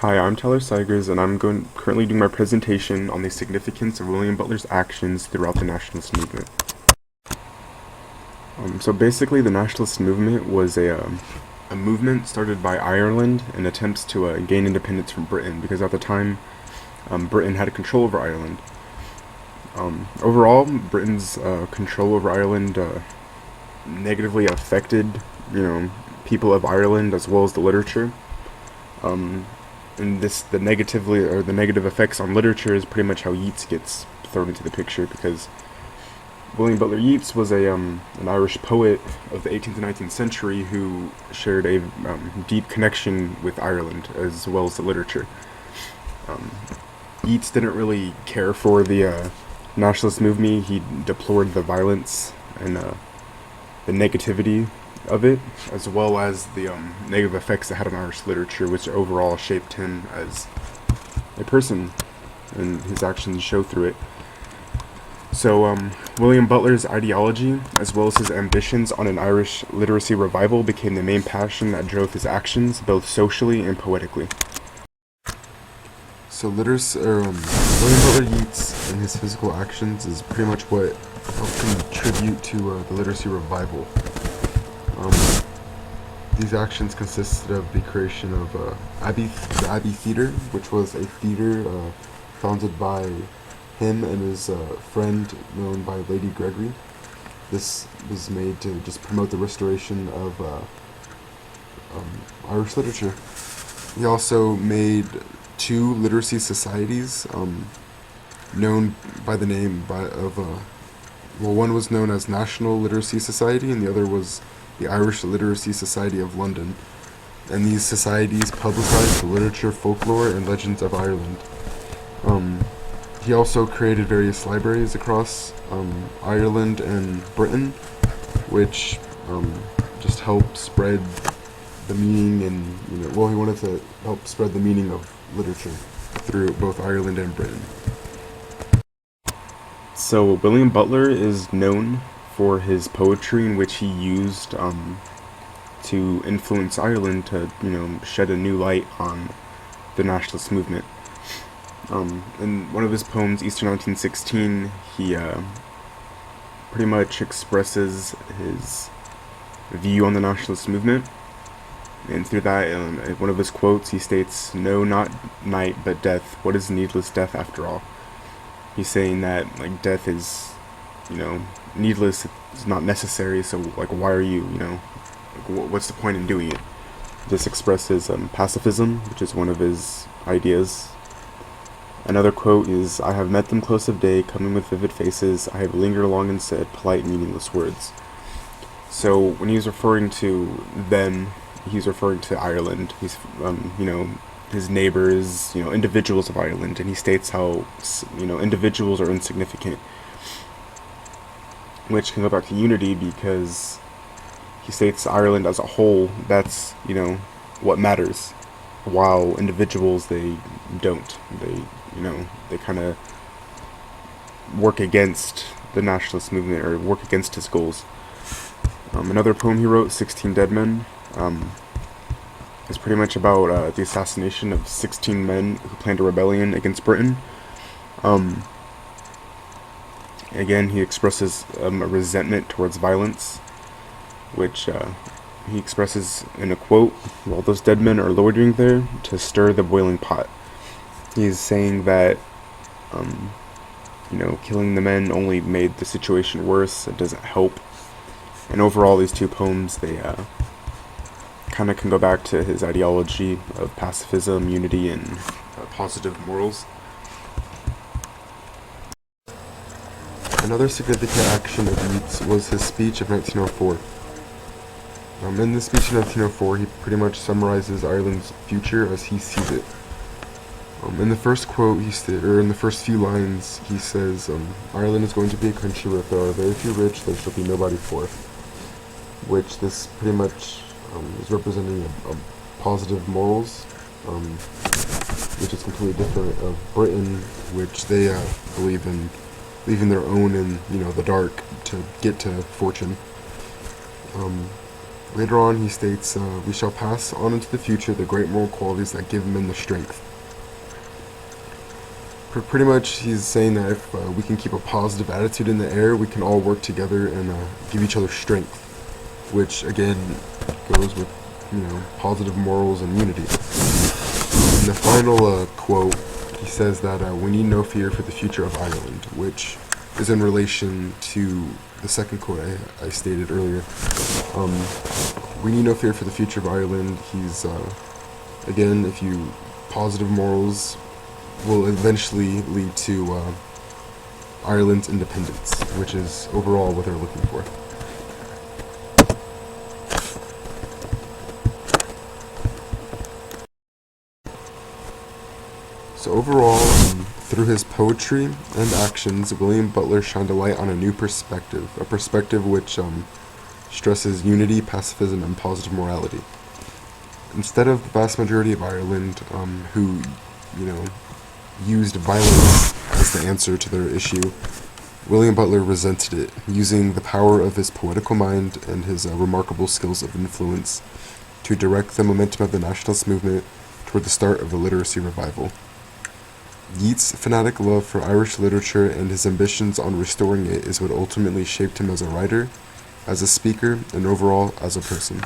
Hi, I'm Tyler Seigers, and currently doing my presentation on the significance of William Butler's actions throughout the nationalist movement. So basically, the nationalist movement was a movement started by Ireland in attempts to gain independence from Britain, because at the time, Britain had control over Ireland. Overall, Britain's control over Ireland negatively affected, people of Ireland as well as the literature. And the negative effects on literature is pretty much how Yeats gets thrown into the picture, because William Butler Yeats was an Irish poet of the 18th and 19th century who shared a deep connection with Ireland as well as the literature. Yeats didn't really care for the nationalist movement. He deplored the violence and the negativity of it, as well as the negative effects it had on Irish literature, which overall shaped him as a person, and his actions show through it. So, William Butler's ideology, as well as his ambitions on an Irish literacy revival, became the main passion that drove his actions, both socially and poetically. So, William Butler Yeats and his physical actions is pretty much what helped contribute to the literacy revival. These actions consisted of the creation of the Abbey Theatre, which was a theatre founded by him and his friend known by Lady Gregory. This was made to just promote the restoration of Irish literature. He also made two literacy societies known by the name of one was known as National Literacy Society, and the other was the Irish Literacy Society of London. And these societies publicized the literature, folklore, and legends of Ireland. He also created various libraries across Ireland and Britain, which just helped spread the meaning he wanted to help spread the meaning of literature through both Ireland and Britain. So William Butler is known for his poetry, in which he used to influence Ireland to shed a new light on the nationalist movement. In one of his poems, Easter 1916, he pretty much expresses his view on the nationalist movement. And through that, in one of his quotes, he states, "No, not night, but death. What is needless death after all?" He's saying that death is, needless. It's not necessary. So why are you, what's the point in doing it? This expresses pacifism, which is one of his ideas. Another quote is, "I have met them close of day, coming with vivid faces. I have lingered long and said polite, meaningless words." So when he's referring to them, he's referring to Ireland. He's, his neighbors, individuals of Ireland, and he states how, individuals are insignificant, which can go back to unity, because he states Ireland as a whole, that's, what matters, while individuals, they don't. They kind of work against the nationalist movement, or work against his goals. Another poem he wrote, 16 Dead Men, is pretty much about the assassination of 16 men who planned a rebellion against Britain. Again, he expresses a resentment towards violence, which he expresses in a quote, "While those dead men are loitering there to stir the boiling pot." He's saying that, killing the men only made the situation worse. It doesn't help. And overall, these two poems, they kind of can go back to his ideology of pacifism, unity, and positive morals. Another significant action of Yeats was his speech of 1904. In this speech of 1904, he pretty much summarizes Ireland's future as he sees it. In the first quote, in the first few lines, he says, "Ireland is going to be a country where if there are very few rich, there shall be nobody poor," which this pretty much is representing a positive morals, which is completely different of Britain, which they believe in leaving their own in the dark to get to fortune. Later on, he states, "We shall pass on into the future the great moral qualities that give men the strength." Pretty much, he's saying that if we can keep a positive attitude in the air, we can all work together and give each other strength, which again goes with positive morals and unity. In the final quote, he says that we need no fear for the future of Ireland, which is in relation to the second quote I stated earlier. We need no fear for the future of Ireland. He's again, if you positive morals will eventually lead to Ireland's independence, which is overall what they're looking for. So overall, through his poetry and actions, William Butler shined a light on a new perspective, a perspective which stresses unity, pacifism, and positive morality. Instead of the vast majority of Ireland, who, used violence as the answer to their issue, William Butler resented it, using the power of his poetical mind and his remarkable skills of influence to direct the momentum of the nationalist movement toward the start of the literacy revival. Yeats's fanatic love for Irish literature and his ambitions on restoring it is what ultimately shaped him as a writer, as a speaker, and overall as a person.